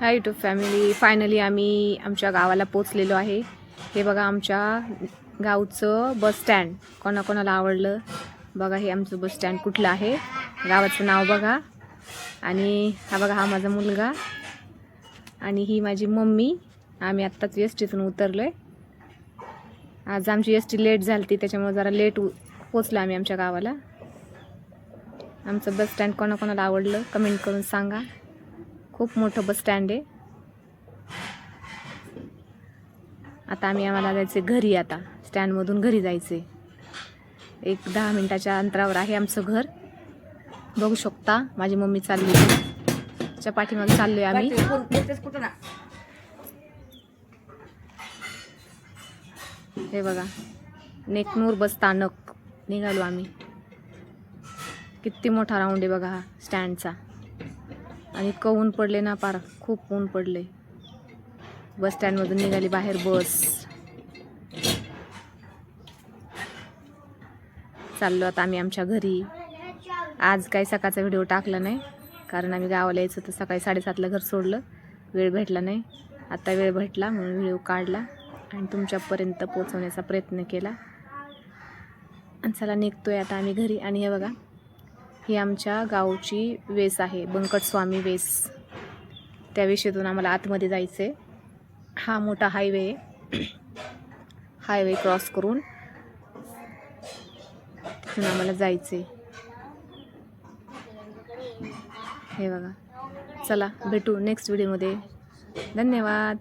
Hi YouTube family, finally आम्ही आमच्या गावाला पोचलेलो आहे. हे बघा आमच्या गावचं बस स्टँड. कोणाकोणाला आवडलं बघा, हे आमचं बस स्टँड कुठलं आहे, गावाचं नाव बघा. आणि हा बघा, हा माझा मुलगा आणि ही माझी मम्मी. आम्ही आत्ताच एसटीतून उतरलो आहे. आज आमची एसटी लेट झाली, त्याच्यामुळे जरा लेट पोचलो आम्ही आमच्या गावाला. आमचं बस स्टँड कोणाकोणाला आवडलं कमेंट करून सांगा. खूप मोठं बस स्टँड आहे. आता आम्हाला जायचं घरी. आता स्टँडमधून घरी जायचे. एक 10 मिनिटाच्या अंतरावर आहे आमचं घर. बघू शकता माझी मम्मी चालली, च्या पाठीमागे चाललोय आम्ही. हे बघा, नेकनूर बस स्थानक निघालो आम्ही. किती मोठा राऊंड आहे बघा हा स्टँडचा. आणि इतकं ऊन पडले ना, पार खूप ऊन पडले. बस स्टँडमधून निघाली बाहेर बस. चाललो आता आम्ही आमच्या घरी. आज काही सकाळचा व्हिडिओ टाकला नाही, कारण आम्ही गावाला यायचं तर सकाळी 7:30ला घर सोडलं. वेळ भेटला नाही. आता वेळ भेटला म्हणून व्हिडिओ काढला आणि तुमच्यापर्यंत पोहोचवण्याचा प्रयत्न केला. आणि चला निघतोय आता आम्ही घरी. आणि हे बघा, ही आमच्या गावची वेस आहे, बंकटस्वामी वेस. त्या वेशीतून आम्हाला आतमध्ये जायचं आहे. हा मोठा हायवे आहे. हायवे क्रॉस करून तिथून आम्हाला जायचं आहे. हे बघा, चला भेटू नेक्स्ट व्हिडिओमध्ये. धन्यवाद.